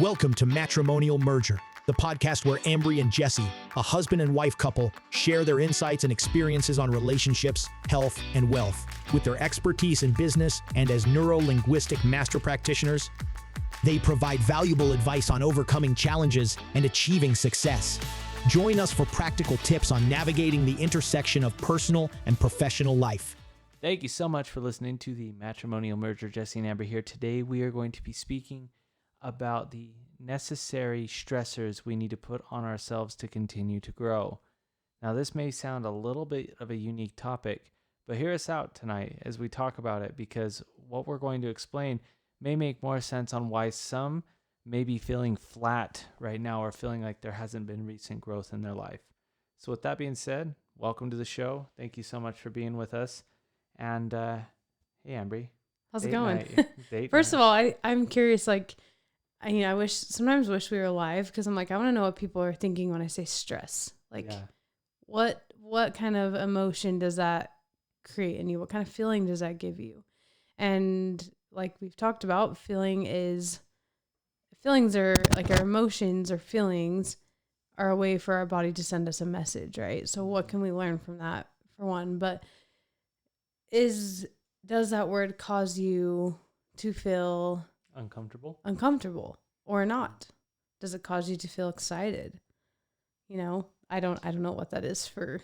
Welcome to Matrimonial Merger, the podcast where Ambry and Jesse, a husband and wife couple, share their insights and experiences on relationships, health, and wealth. With their expertise in business and as neuro-linguistic master practitioners, they provide valuable advice on overcoming challenges and achieving success. Join us for practical tips on navigating the intersection of personal and professional life. Thank you so much for listening to the Matrimonial Merger. Jesse and Amber here. Today we are going to be speaking about the necessary stressors we need to put on ourselves to continue to grow. Now, this may sound a little bit of a unique topic, but hear us out tonight as we talk about it, because what we're going to explain may make more sense on why some may be feeling flat right now or feeling like there hasn't been recent growth in their life. So with that being said, welcome to the show. Thank you so much for being with us. And hey, Ambry. How's it going? First of all, I'm curious, I sometimes wish we were live, because I'm like, I want to know what people are thinking when I say stress. What kind of emotion does that create in you? What kind of feeling does that give you? And like we've talked about, feelings are like our emotions or feelings are a way for our body to send us a message, right? So what can we learn from that, for one? But does that word cause you to feel uncomfortable or not? Does it cause you to feel excited? I don't know what that is for,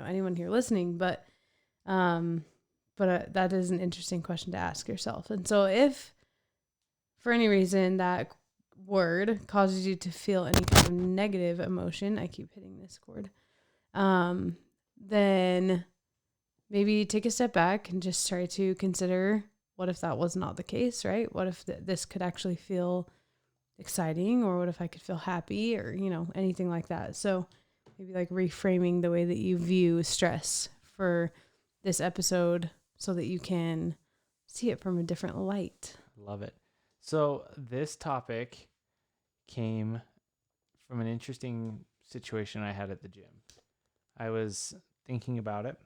anyone here listening, but that is an interesting question to ask yourself. And so if for any reason that word causes you to feel any kind of negative emotion, I keep hitting this cord, then maybe take a step back and just try to consider, what if that was not the case, right? What if this could actually feel exciting, or what if I could feel happy, or, anything like that. So maybe like reframing the way that you view stress for this episode so that you can see it from a different light. Love it. So this topic came from an interesting situation I had at the gym. I was thinking about it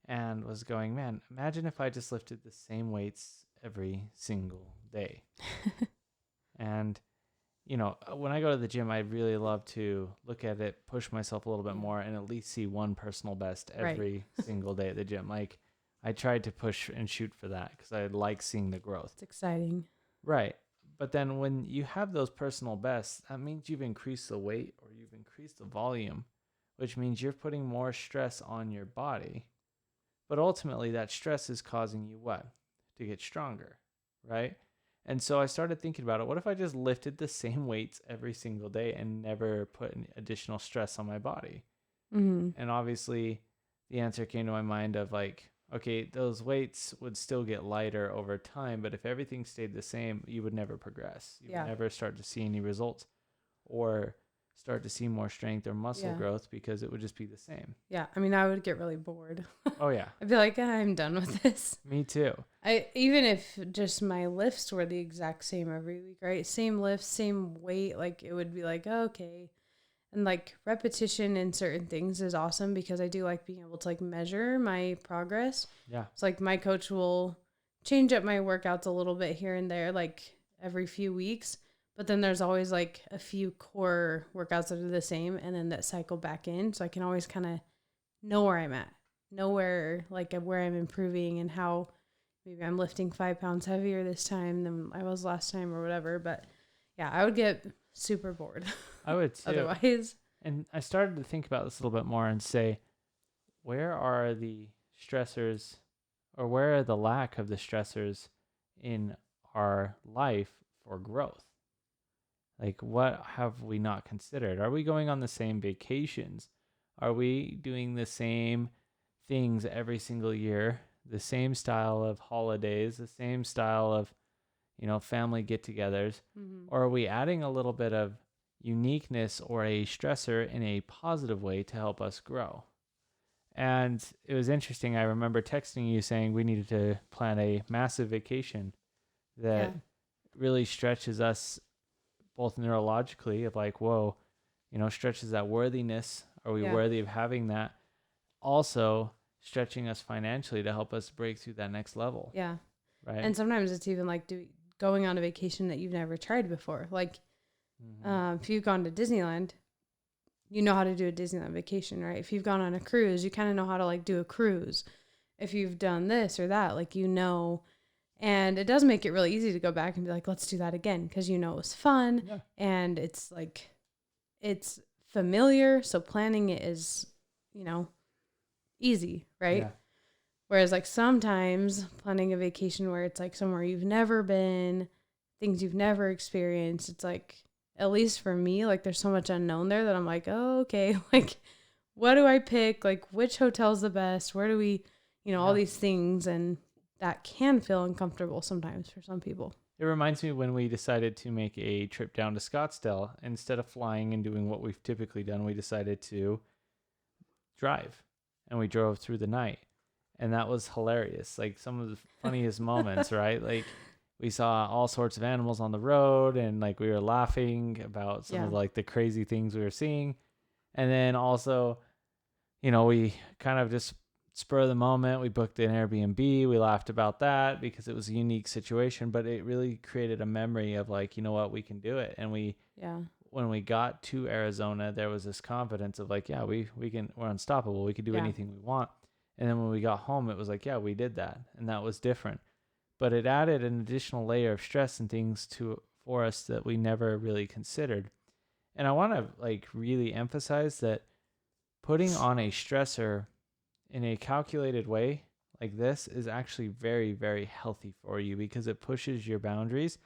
and was going, man, imagine if I just lifted the same weights every single day. And, when I go to the gym, I really love to look at it, push myself a little bit more, and at least see one personal best every single day at the gym. Like, I tried to push and shoot for that because I like seeing the growth. It's exciting. Right. But then when you have those personal bests, that means you've increased the weight or you've increased the volume, which means you're putting more stress on your body. But ultimately, that stress is causing you what? To get stronger, right? And so I started thinking about it. What if I just lifted the same weights every single day and never put any additional stress on my body? Mm-hmm. And obviously, the answer came to my mind of like, okay, those weights would still get lighter over time, but if everything stayed the same, you would never progress. You would never start to see any results or start to see more strength or muscle growth, because it would just be the same. Yeah. I mean, I would get really bored. Oh yeah. I'd be like, I'm done with this. Me too. Even if just my lifts were the exact same every week, right? Same lifts, same weight, like it would be like, oh, okay. And like repetition in certain things is awesome, because I do like being able to like measure my progress. Yeah. It's like my coach will change up my workouts a little bit here and there, like every few weeks. But then there's always like a few core workouts that are the same, and then that cycle back in. So I can always kind of know where I'm at, know where I'm improving, and how maybe I'm lifting 5 pounds heavier this time than I was last time or whatever. But yeah, I would get super bored. I would too. Otherwise. And I started to think about this a little bit more and say, where are the stressors, or where are the lack of the stressors in our life for growth? Like, what have we not considered? Are we going on the same vacations? Are we doing the same things every single year? The same style of holidays, the same style of, family get-togethers? Mm-hmm. Or are we adding a little bit of uniqueness or a stressor in a positive way to help us grow? And it was interesting. I remember texting you saying we needed to plan a massive vacation that really stretches us both neurologically, of like, whoa, stretches that worthiness. Are we worthy of having that? Also stretching us financially to help us break through that next level. Yeah. Right. And sometimes it's even like going on a vacation that you've never tried before. Like Mm-hmm. If you've gone to Disneyland, you know how to do a Disneyland vacation, right? If you've gone on a cruise, you kind of know how to like do a cruise. If you've done this or that, like, you know, and it does make it really easy to go back and be like, let's do that again. Cause you know, it was fun and it's like, it's familiar. So planning it is, you know, easy, right? Yeah. Whereas like sometimes planning a vacation where it's like somewhere you've never been, things you've never experienced, it's like, at least for me, like there's so much unknown there that I'm like, oh, okay, like what do I pick? Like which hotel's the best? Where do we, you know, all these things, and that can feel uncomfortable sometimes for some people. It reminds me when we decided to make a trip down to Scottsdale. Instead of flying and doing what we've typically done, we decided to drive, and we drove through the night, and that was hilarious. Like some of the funniest moments, right? Like we saw all sorts of animals on the road, and like we were laughing about some of like the crazy things we were seeing. And then also, you know, we kind of just spur of the moment, we booked an Airbnb. We laughed about that because it was a unique situation, but it really created a memory of like, you know what, we can do it. And when we got to Arizona, there was this confidence of like, yeah, we can, we're unstoppable. We can do anything we want. And then when we got home, it was like, yeah, we did that. And that was different. But it added an additional layer of stress and things for us that we never really considered. And I want to like really emphasize that putting on a stressor in a calculated way like this is actually very, very healthy for you because it pushes your boundaries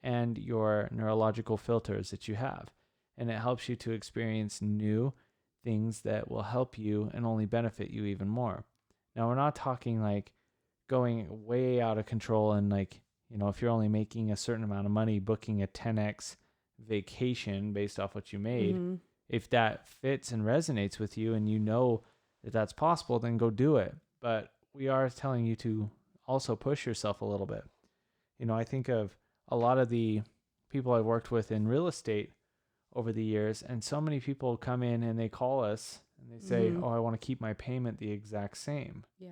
and your neurological filters that you have. And it helps you to experience new things that will help you and only benefit you even more. Now, we're not talking like going way out of control and like, you know, if you're only making a certain amount of money, booking a 10x vacation based off what you made, if that fits and resonates with you and you know that that's possible, then go do it. But we are telling you to also push yourself a little bit. You know, I think of a lot of the people I've worked with in real estate over the years, and so many people come in and they call us and they say, oh, I want to keep my payment the exact same. Yeah.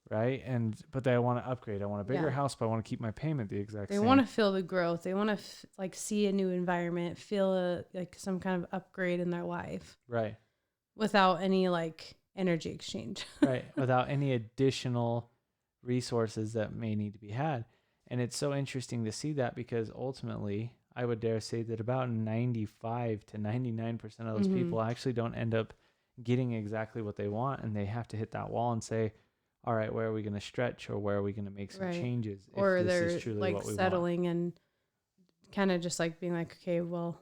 Right. But they want to upgrade. I want a bigger house, but I want to keep my payment the exact same. They want to feel the growth. They want to like see a new environment, feel like some kind of upgrade in their life. Right. Without any like energy exchange. Right. Without any additional resources that may need to be had. And it's so interesting to see that because ultimately, I would dare say that about 95 to 99% of those people actually don't end up getting exactly what they want. And they have to hit that wall and say, all right, where are we going to stretch or where are we going to make some changes? Or they're like settling and kind of just like being like, okay, well,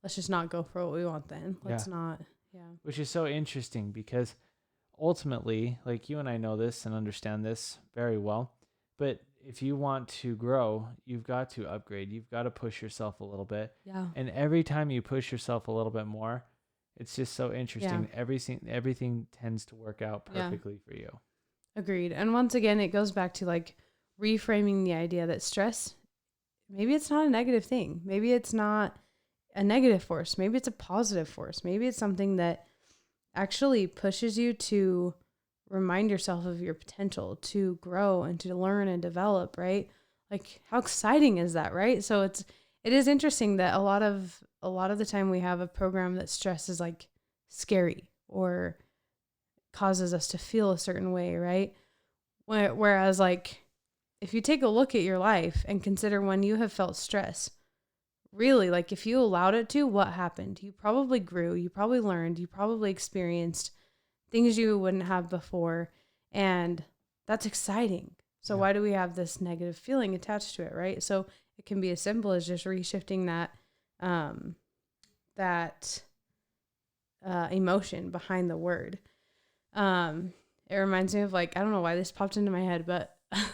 let's just not go for what we want then. Let's not. Yeah. Which is so interesting because ultimately, like you and I know this and understand this very well, but if you want to grow, you've got to upgrade. You've got to push yourself a little bit. Yeah. And every time you push yourself a little bit more, it's just so interesting. Yeah. Everything tends to work out perfectly for you. Agreed. And once again, it goes back to like reframing the idea that stress, maybe it's not a negative thing. Maybe it's not a negative force. Maybe it's a positive force. Maybe it's something that actually pushes you to remind yourself of your potential to grow and to learn and develop, right? Like how exciting is that, right? So it is interesting that a lot of the time we have a program that stress is like scary or causes us to feel a certain way, right? Whereas like if you take a look at your life and consider when you have felt stress, really, like if you allowed it to, what happened? You probably grew, you probably learned, you probably experienced things you wouldn't have before, and that's exciting. So why do we have this negative feeling attached to it, right? So it can be as simple as just reshifting that emotion behind the word. It reminds me of like, I don't know why this popped into my head, but I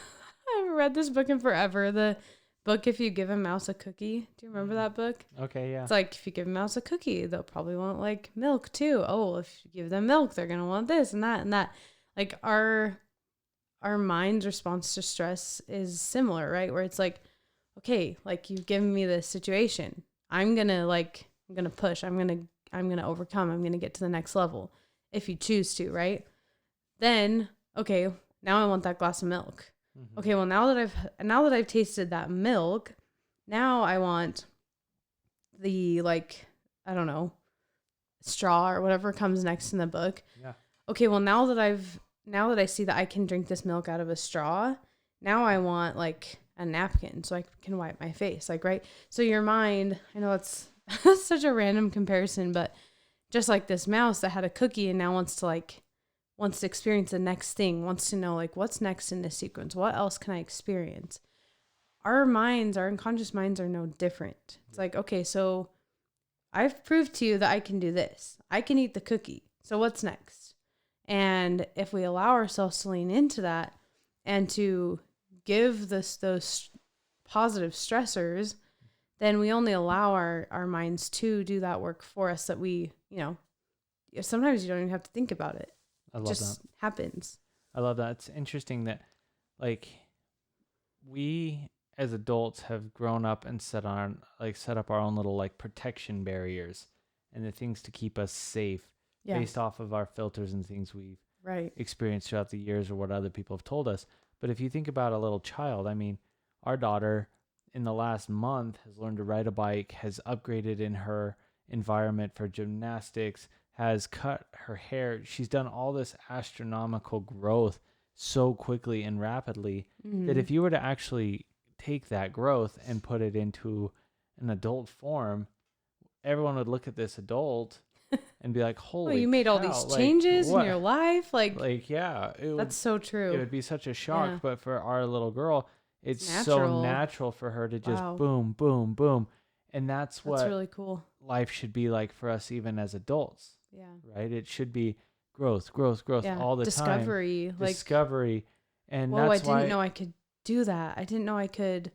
haven't read this book in forever. The book, If You Give a Mouse a Cookie. Do you remember that book? Okay, yeah. It's like, if you give a mouse a cookie, they'll probably want like milk too. Oh, if you give them milk, they're going to want this and that and that. Like our mind's response to stress is similar, right? Where it's like, okay, like you've given me this situation. I'm going to push. I'm going to overcome. I'm going to get to the next level if you choose to, right? Then, okay, now I want that glass of milk. Mm-hmm. Okay, well now that I've tasted that milk, now I want the, like, I don't know, straw or whatever comes next in the book. Yeah. Okay, well, now that I see that I can drink this milk out of a straw, now I want like a napkin so I can wipe my face, like, right? So your mind, I know it's such a random comparison, but just like this mouse that had a cookie and now wants to experience the next thing, wants to know like what's next in this sequence, what else can I experience? Our unconscious minds are no different. It's like, okay, so I've proved to you that I can do this. I can eat the cookie. So what's next? And if we allow ourselves to lean into that and to give those positive stressors, then we only allow our minds to do that work for us, that we, sometimes you don't even have to think about it. I love It just happens. I love that. It's interesting that, like, we as adults have grown up and set up our own little like protection barriers and the things to keep us safe based off of our filters and things we've experienced throughout the years or what other people have told us. But if you think about a little child, I mean, our daughter in the last month has learned to ride a bike, has upgraded in her environment for gymnastics, has cut her hair. She's done all this astronomical growth so quickly and rapidly that if you were to actually take that growth and put it into an adult form, everyone would look at this adult and be like, holy you made all these changes in your life. Yeah. That's so true. It would be such a shock. Yeah. But for our little girl, it's natural. So natural for her to just boom, boom, boom. And that's what really cool. Life should be like for us, even as adults. Yeah. Right? It should be growth all the time. Discovery. And whoa, that's I didn't know I could do that. I didn't know I could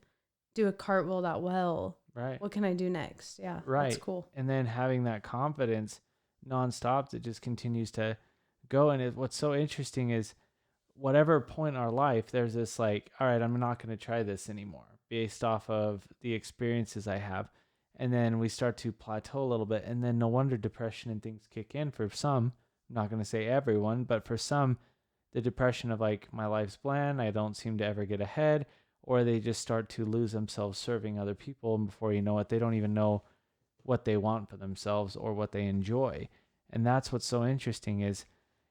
do a cartwheel that well. Right. What can I do next? Yeah. Right. That's cool. And then having that confidence nonstop that just continues to go. And what's so interesting is whatever point in our life, there's this like, all right, I'm not going to try this anymore based off of the experiences I have. And then we start to plateau a little bit. And then no wonder depression and things kick in for some. I'm not going to say everyone, but for some, the depression of like, my life's bland, I don't seem to ever get ahead, or they just start to lose themselves serving other people. And before you know it, they don't even know what they want for themselves or what they enjoy. And that's what's so interesting is,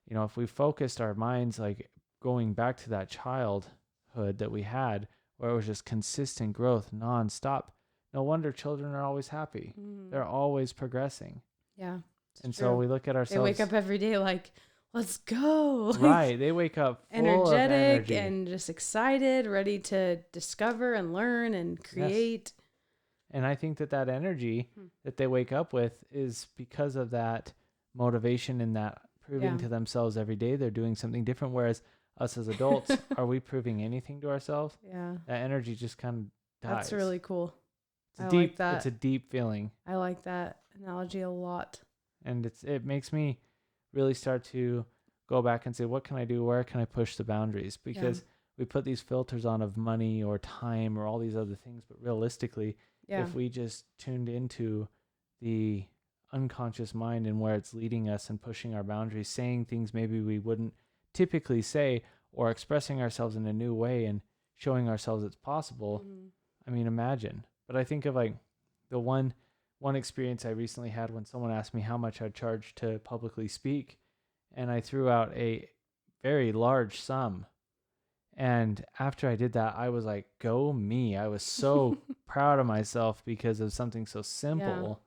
if we focused our minds, like going back to that childhood that we had, where it was just consistent growth nonstop, no wonder children are always happy. They're always progressing. Yeah. And true. So we look at ourselves. They wake up every day like, let's go. Right. They wake up full energetic of energy. And just excited, ready to discover and learn and create. Yes. And I think that energy that they wake up with is because of that motivation and that proving to themselves every day they're doing something different. Whereas us as adults, are we proving anything to ourselves? Yeah. That energy just kind of dies. That's really cool. Like that. It's a deep feeling. I like that analogy a lot. And it makes me really start to go back and say, what can I do? Where can I push the boundaries? Because we put these filters on of money or time or all these other things. But realistically, if we just tuned into the unconscious mind and where it's leading us and pushing our boundaries, saying things maybe we wouldn't typically say, or expressing ourselves in a new way and showing ourselves it's possible. I mean, imagine. But I think of like the one experience I recently had when someone asked me how much I'd charge to publicly speak, and I threw out a very large sum. And after I did that, I was like, go me. I was so proud of myself because of something so simple,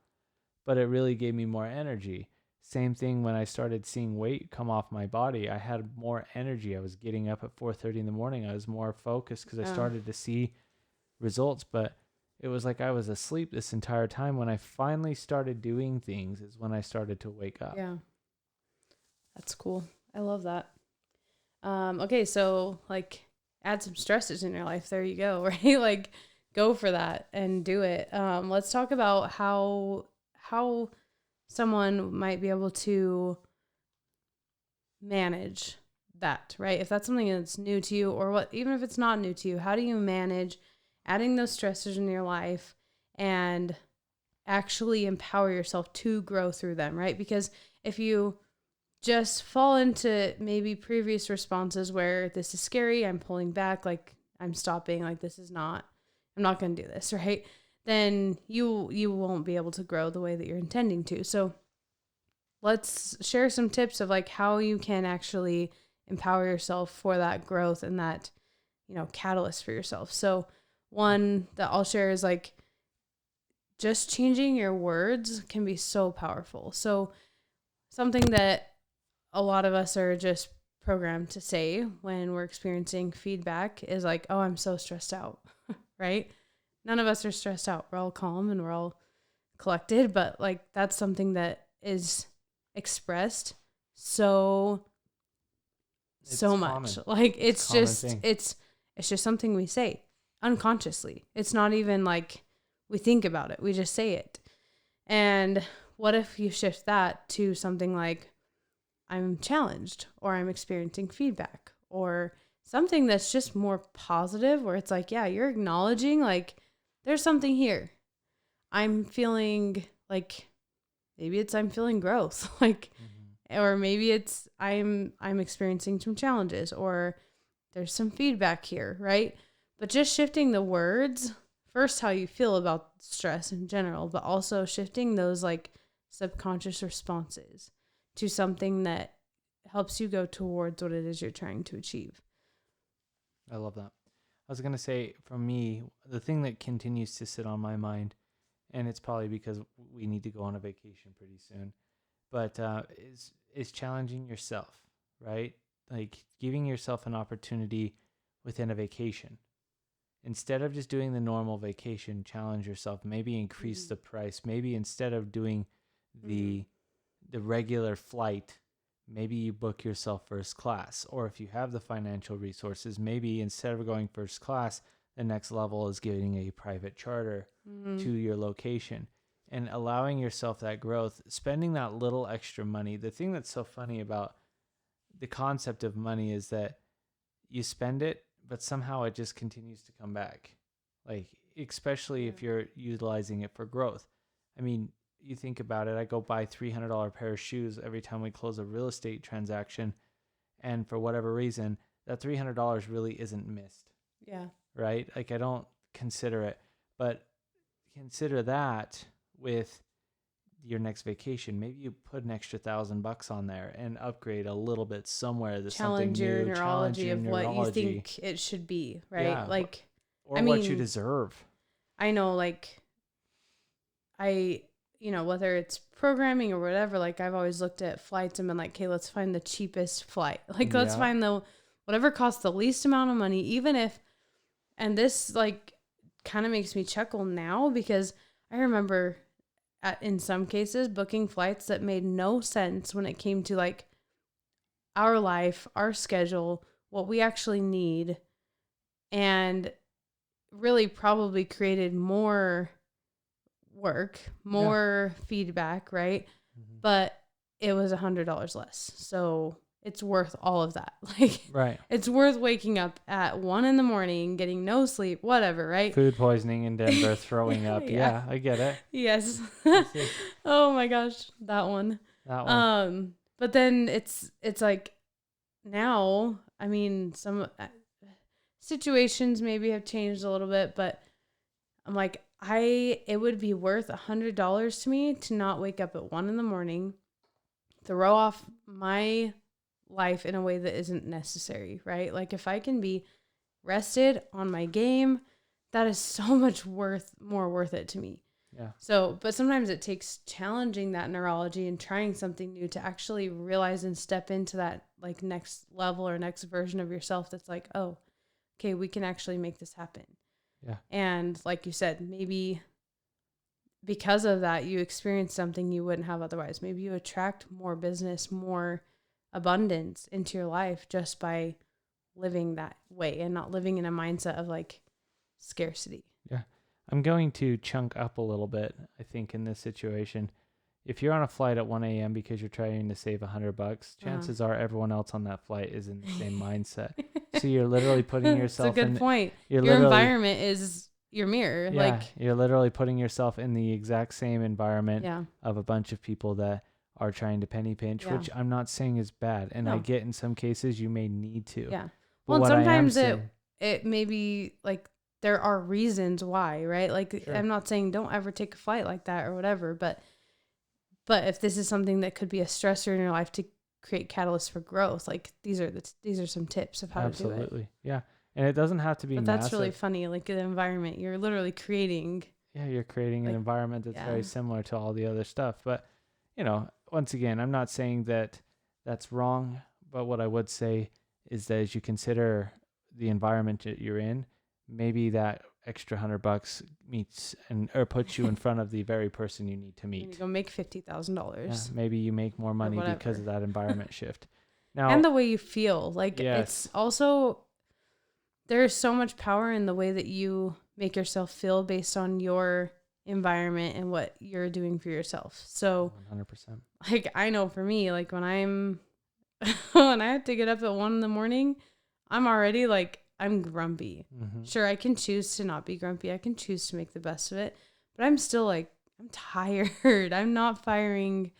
but it really gave me more energy. Same thing when I started seeing weight come off my body. I had more energy. I was getting up at 4:30 in the morning. I was more focused because I started to see results, but it was like I was asleep this entire time. When I finally started doing things is when I started to wake up. Yeah. That's cool. I love that. Okay, so like add some stressors in your life. There you go, right? Like go for that and do it. Let's talk about how someone might be able to manage that, right? If that's something that's new to you, or even if it's not new to you, how do you manage adding those stressors in your life and actually empower yourself to grow through them, right? Because if you just fall into maybe previous responses where this is scary, I'm pulling back, like I'm stopping, like I'm not going to do this, right? then you won't be able to grow the way that you're intending to. So let's share some tips of like how you can actually empower yourself for that growth and that, catalyst for yourself. So one that I'll share is like just changing your words can be so powerful. So something that a lot of us are just programmed to say when we're experiencing feedback is like, oh, I'm so stressed out, right? None of us are stressed out. We're all calm and we're all collected, but like that's something that is expressed so much. Like it's just something we say unconsciously. It's not even like we think about it. We just say it. And what if you shift that to something like I'm challenged or I'm experiencing feedback or something that's just more positive where it's like, yeah, you're acknowledging like there's something here. I'm feeling like maybe I'm feeling growth, like, or maybe it's I'm experiencing some challenges or there's some feedback here, right? But just shifting the words, first how you feel about stress in general, but also shifting those like subconscious responses to something that helps you go towards what it is you're trying to achieve. I love that. I was going to say, for me, the thing that continues to sit on my mind, and it's probably because we need to go on a vacation pretty soon, but is challenging yourself, right? Like giving yourself an opportunity within a vacation. Instead of just doing the normal vacation, challenge yourself. Maybe increase the price. Maybe instead of doing the regular flight, maybe you book yourself first class. Or if you have the financial resources, maybe instead of going first class, the next level is getting a private charter to your location and allowing yourself that growth, spending that little extra money. The thing that's so funny about the concept of money is that you spend it, but somehow it just continues to come back. Like, especially if you're utilizing it for growth. I mean, you think about it, I go buy $300 pair of shoes every time we close a real estate transaction. And for whatever reason, that $300 really isn't missed. Yeah. Right? Like I don't consider it, but consider that with your next vacation. Maybe you put an extra $1,000 on there and upgrade a little bit somewhere. There's something new. Challenge your neurology of what you think it should be, right? Yeah, like, or what you deserve. I know, like, whether it's programming or whatever, like I've always looked at flights and been like, okay, let's find the cheapest flight. Like, let's find whatever costs the least amount of money, even if, and this like kind of makes me chuckle now because I remember in some cases booking flights that made no sense when it came to like our life, our schedule, what we actually need, and really probably created more work, more feedback, right? But it was $100 less. So it's worth all of that. Like, right. It's worth waking up at 1 a.m, getting no sleep, whatever, right? Food poisoning in Denver, throwing up. Yeah, I get it. Yes. Oh my gosh, that one. But then it's like now, I mean, some situations maybe have changed a little bit, but I'm like, it would be worth $100 to me to not wake up at 1 a.m, throw off my life in a way that isn't necessary, right? Like if I can be rested on my game, that is so much more worth it to me. Yeah. So, but sometimes it takes challenging that neurology and trying something new to actually realize and step into that like next level or next version of yourself that's like, oh, okay, we can actually make this happen. Yeah. And like you said, maybe because of that, you experience something you wouldn't have otherwise. Maybe you attract more business, more abundance into your life just by living that way and not living in a mindset of like scarcity. Yeah. I'm going to chunk up a little bit, I think, in this situation. If you're on a flight at 1 a.m. because you're trying to save $100, chances are everyone else on that flight is in the same mindset. So you're literally putting yourself That's a good point. Your environment is your mirror. Yeah, like you're literally putting yourself in the exact same environment of a bunch of people that are trying to penny pinch, which I'm not saying is bad. And I get in some cases you may need to. Yeah. Well, and sometimes it may be like there are reasons why, right? Like, Sure. I'm not saying don't ever take a flight like that or whatever, but if this is something that could be a stressor in your life to create catalysts for growth, like these are some tips of how to do it. Absolutely. Yeah. And it doesn't have to be But massive. that's really funny. Like the environment, you're literally creating. Yeah, you're creating an like, environment that's yeah. very similar to all the other stuff. But, you know, once again, I'm not saying that that's wrong, but what I would say is that as you consider the environment that you're in, maybe that extra $100 meets or puts you in front of the very person you need to And you meet. go make $50,000. Yeah, maybe you make more money because of that environment shift. Now, And the way you feel, like yes. it's also, there's so much power in the way that you make yourself feel based on your environment and what you're doing for yourself. So 100%. like, I know for me, like when when I have to get up at 1 a.m, I'm already like, I'm grumpy. Mm-hmm. Sure, I can choose to not be grumpy. I can choose to make the best of it, but I'm still like, I'm tired. I'm not firing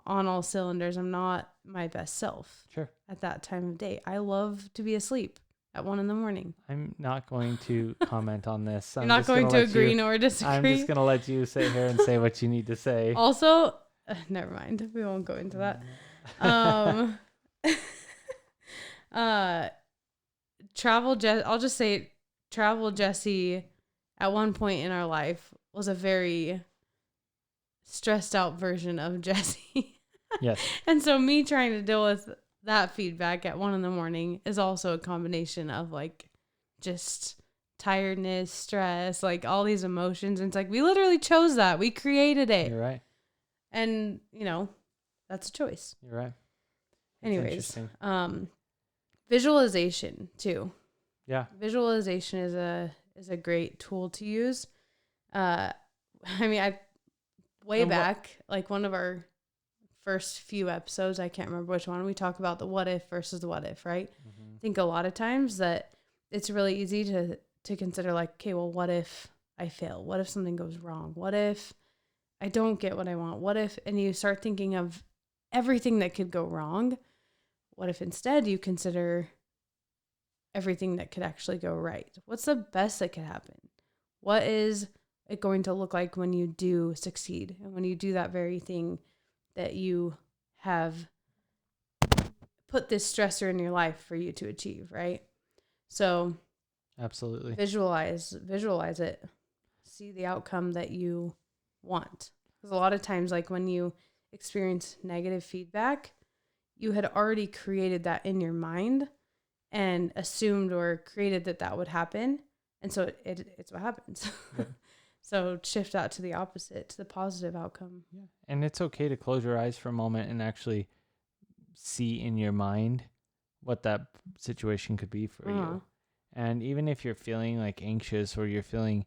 on all cylinders. I'm not my best self. Sure. At that time of day. I love to be asleep at 1 a.m. I'm not going to comment on this. You're not going to agree nor disagree. I'm just going to let you sit here and say what you need to say. Also, never mind. We won't go into that. I'll just say Travel Jesse at one point in our life was a very stressed out version of Jesse. Yes. And so me trying to deal with that feedback at 1 a.m. is also a combination of like just tiredness, stress, like all these emotions. And it's like, we literally chose that. We created it. You're right. And, you know, that's a choice. You're right. Anyways, visualization too. Yeah. Visualization is a great tool to use. I mean, back, like one of our first few episodes, I can't remember which one, we talk about the what if versus the what if, right? Mm-hmm. I think a lot of times that it's really easy to consider like, okay, well, what if I fail? What if something goes wrong? What if I don't get what I want? What if, and you start thinking of everything that could go wrong. What if instead you consider everything that could actually go right? What's the best that could happen? What is it going to look like when you do succeed? And when you do that very thing that you have put this stressor in your life for you to achieve, right? So absolutely visualize it. See the outcome that you want. Because a lot of times, like when you experience negative feedback, you had already created that in your mind and assumed or created that would happen. And so it's what happens. Yep. So shift that to the opposite, to the positive outcome. Yeah. And it's okay to close your eyes for a moment and actually see in your mind what that situation could be for you. And even if you're feeling like anxious or you're feeling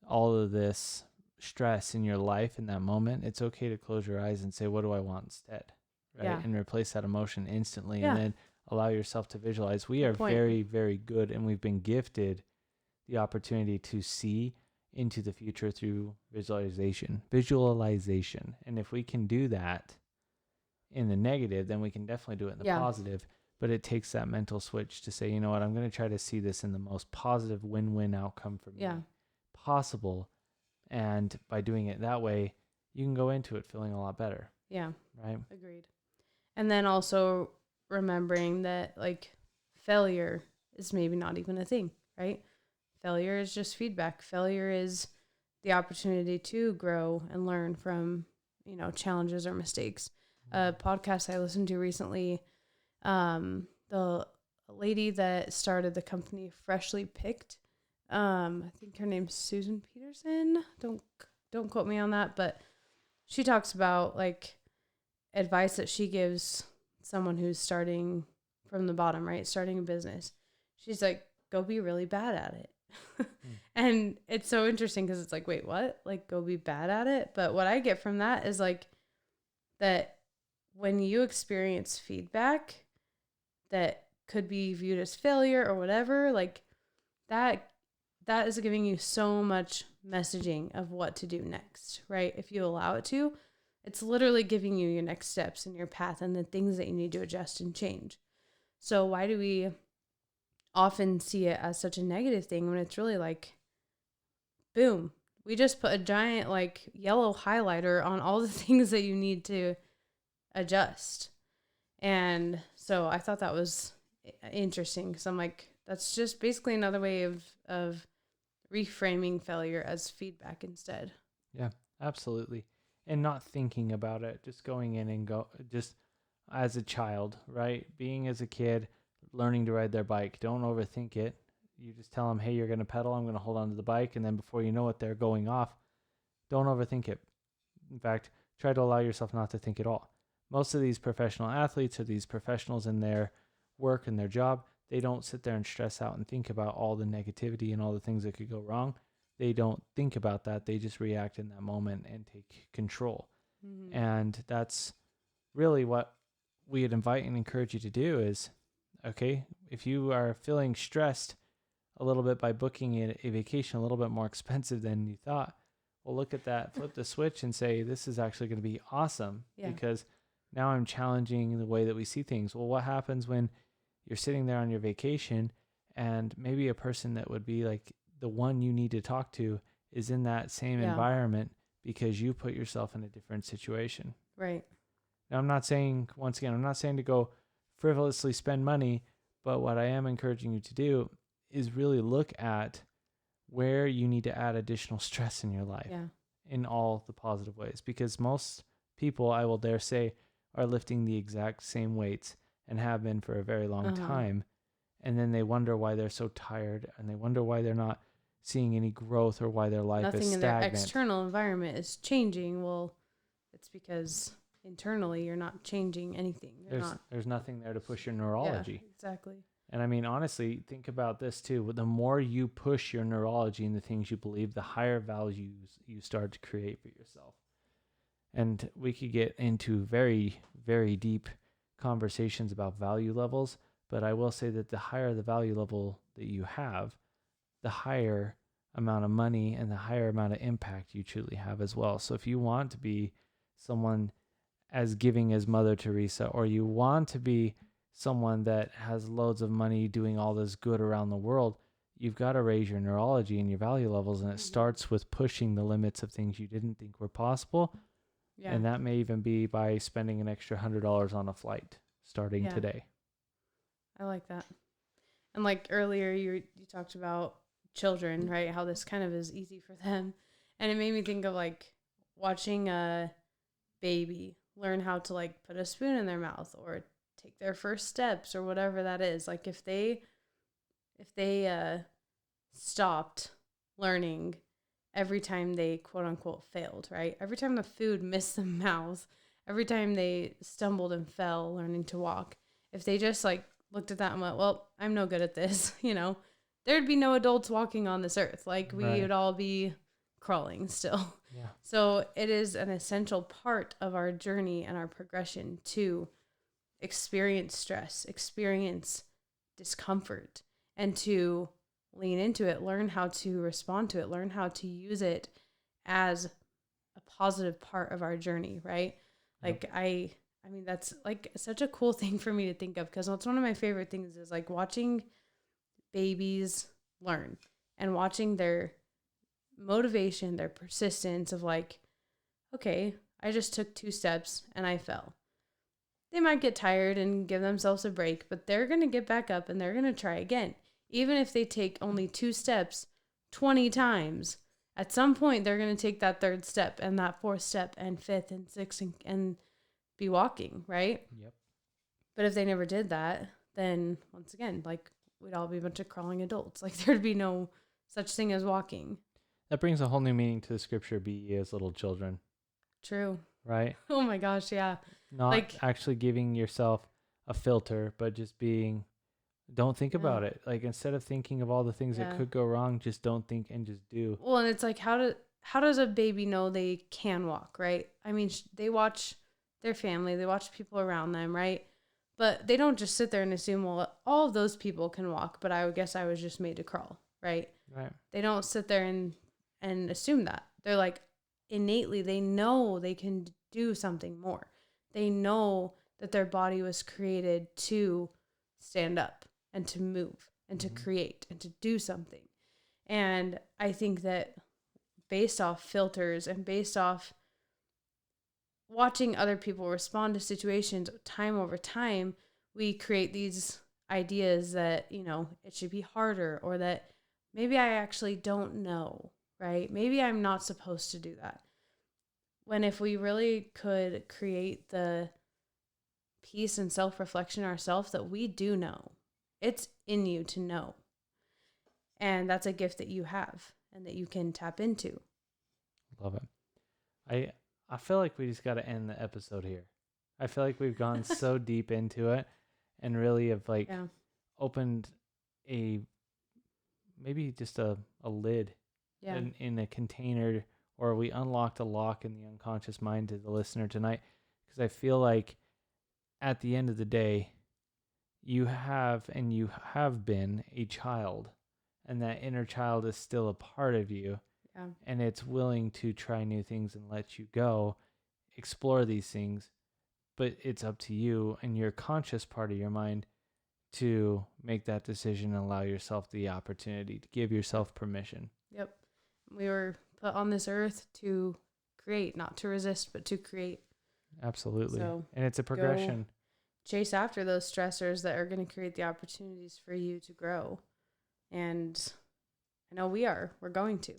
all of this stress in your life in that moment, it's okay to close your eyes and say, what do I want instead? Right. Yeah. And replace that emotion instantly. Yeah. And then allow yourself to visualize. We are very, very good, and we've been gifted the opportunity to see into the future through visualization. And if we can do that in the negative, then we can definitely do it in the positive. But it takes that mental switch to say, you know what, I'm going to try to see this in the most positive win-win outcome for me possible. And by doing it that way, you can go into it feeling a lot better. Yeah. Right. Agreed. And then also remembering that like failure is maybe not even a thing, right? Failure is just feedback. Failure is the opportunity to grow and learn from, you know, challenges or mistakes. A podcast I listened to recently, the lady that started the company Freshly Picked, I think her name's Susan Peterson. Don't quote me on that, but she talks about like advice that she gives someone who's starting from the bottom, right? Starting a business. She's like, go be really bad at it. And it's so interesting because it's like, wait, what? Like, go be bad at it? But what I get from that is like that when you experience feedback that could be viewed as failure or whatever, like that is giving you so much messaging of what to do next, right? If you allow it to, it's literally giving you your next steps and your path and the things that you need to adjust and change. So why do we often see it as such a negative thing when it's really like, boom, we just put a giant like yellow highlighter on all the things that you need to adjust. And so I thought that was interesting because I'm like, that's just basically another way of reframing failure as feedback instead. Yeah, absolutely. And not thinking about it, just going in and just as a child, right? Being as a kid, learning to ride their bike. Don't overthink it. You just tell them, hey, you're going to pedal. I'm going to hold on to the bike. And then before you know it, they're going off. Don't overthink it. In fact, try to allow yourself not to think at all. Most of these professional athletes or these professionals in their work and their job, they don't sit there and stress out and think about all the negativity and all the things that could go wrong. They don't think about that. They just react in that moment and take control. Mm-hmm. And that's really what we'd invite and encourage you to do is, okay, if you are feeling stressed a little bit by booking a vacation a little bit more expensive than you thought, well, look at that, flip the switch and say, this is actually going to be awesome because now I'm challenging the way that we see things. Well, what happens when you're sitting there on your vacation and maybe a person that would be like the one you need to talk to is in that same environment because you put yourself in a different situation. Right. Now, I'm not saying to go frivolously spend money, but what I am encouraging you to do is really look at where you need to add additional stress in your life in all the positive ways, because most people, I will dare say, are lifting the exact same weights and have been for a very long time. And then they wonder why they're so tired and they wonder why they're not seeing any growth or why their life is stagnant. Nothing in their external environment is changing. Well, it's because internally you're not changing anything. There's nothing there to push your neurology. Yeah, exactly. And I mean, honestly, think about this too. The more you push your neurology and the things you believe, the higher values you start to create for yourself. And we could get into very, very deep conversations about value levels, but I will say that the higher the value level that you have, the higher amount of money and the higher amount of impact you truly have as well. So if you want to be someone as giving as Mother Teresa, or you want to be someone that has loads of money doing all this good around the world, you've got to raise your neurology and your value levels. And it starts with pushing the limits of things you didn't think were possible. Yeah. And that may even be by spending an extra $100 on a flight starting today. I like that. And like earlier, you talked about children, right? How this kind of is easy for them. And it made me think of like watching a baby learn how to like put a spoon in their mouth or take their first steps or whatever that is. Like if they stopped learning every time they quote unquote failed, right? Every time the food missed the mouth, every time they stumbled and fell learning to walk, if they just like looked at that and went, well, I'm no good at this, there'd be no adults walking on this earth. Like we would all be crawling still. Yeah. So it is an essential part of our journey and our progression to experience stress, experience discomfort, and to lean into it, learn how to respond to it, learn how to use it as a positive part of our journey, right? Like I mean, that's like such a cool thing for me to think of, because it's one of my favorite things is like watching babies learn and watching their motivation, their persistence of like, okay, I just took 2 steps and I fell. They might get tired and give themselves a break, but they're going to get back up and they're going to try again. Even if they take only 2 steps 20 times, at some point they're going to take that 3rd step and that 4th step and 5th and 6th and be walking, right? Yep. But if they never did that, then once again, like we'd all be a bunch of crawling adults. Like there'd be no such thing as walking. That brings a whole new meaning to the scripture, be ye as little children. True. Right? Oh my gosh, yeah. Not like actually giving yourself a filter, but just don't think about it. Like instead of thinking of all the things that could go wrong, just don't think and just do. Well, and it's like, how does a baby know they can walk, right? I mean, they watch their family, they watch people around them, right? But they don't just sit there and assume, well, all of those people can walk, but I would guess I was just made to crawl, right? Right. They don't sit there and assume that. They're like, innately, they know they can do something more. They know that their body was created to stand up and to move, and to create and to do something. And I think that based off filters and based off watching other people respond to situations time over time, we create these ideas that, it should be harder, or that maybe I actually don't know, right? Maybe I'm not supposed to do that. When if we really could create the peace and self-reflection ourselves that we do know, it's in you to know. And that's a gift that you have and that you can tap into. Love it. I feel like we just got to end the episode here. I feel like we've gone so deep into it and really have opened maybe just a lid in a container, or we unlocked a lock in the unconscious mind to the listener tonight. Because I feel like at the end of the day, you have been a child, and that inner child is still a part of you. Yeah. And it's willing to try new things and let you go, explore these things. But it's up to you and your conscious part of your mind to make that decision and allow yourself the opportunity to give yourself permission. Yep. We were put on this earth to create, not to resist, but to create. Absolutely. So and it's a progression. Chase after those stressors that are going to create the opportunities for you to grow. And I know we're going to.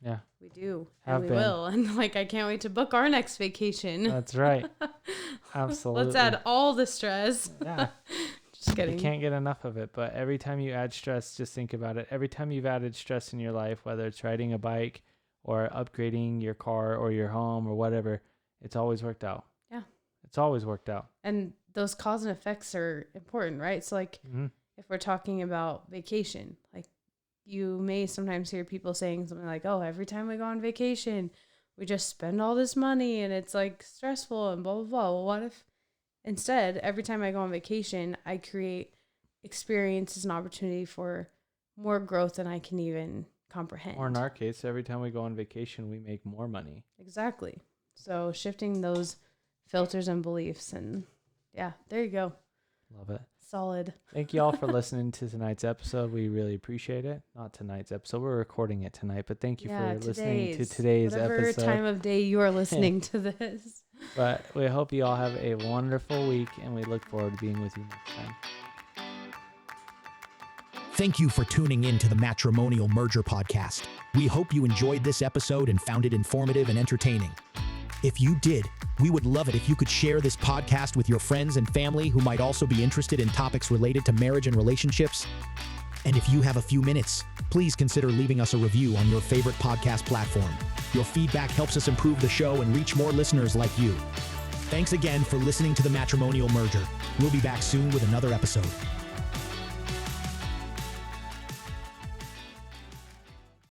Yeah. We do. And we will. And I can't wait to book our next vacation. That's right. Absolutely. Let's add all the stress. Yeah. Just kidding. You can't get enough of it. But every time you add stress, just think about it. Every time you've added stress in your life, whether it's riding a bike or upgrading your car or your home or whatever, it's always worked out. Yeah. It's always worked out. And those cause and effects are important, right? So if we're talking about vacation, you may sometimes hear people saying something like, oh, every time we go on vacation, we just spend all this money and it's stressful and blah, blah, blah. Well, what if instead, every time I go on vacation, I create experiences and opportunity for more growth than I can even comprehend? Or in our case, every time we go on vacation, we make more money. Exactly. So shifting those filters and beliefs, and there you go. Love it. Solid. Thank you all for listening to tonight's episode. We really appreciate it. Not tonight's episode. We're recording it tonight, but thank you for listening to today's whatever episode. Whatever time of day you are listening to this. But we hope you all have a wonderful week, and we look forward to being with you next time. Thank you for tuning in to the Matrimonial Merger Podcast. We hope you enjoyed this episode and found it informative and entertaining. If you did, we would love it if you could share this podcast with your friends and family who might also be interested in topics related to marriage and relationships. And if you have a few minutes, please consider leaving us a review on your favorite podcast platform. Your feedback helps us improve the show and reach more listeners like you. Thanks again for listening to the Matrimonial Merger. We'll be back soon with another episode.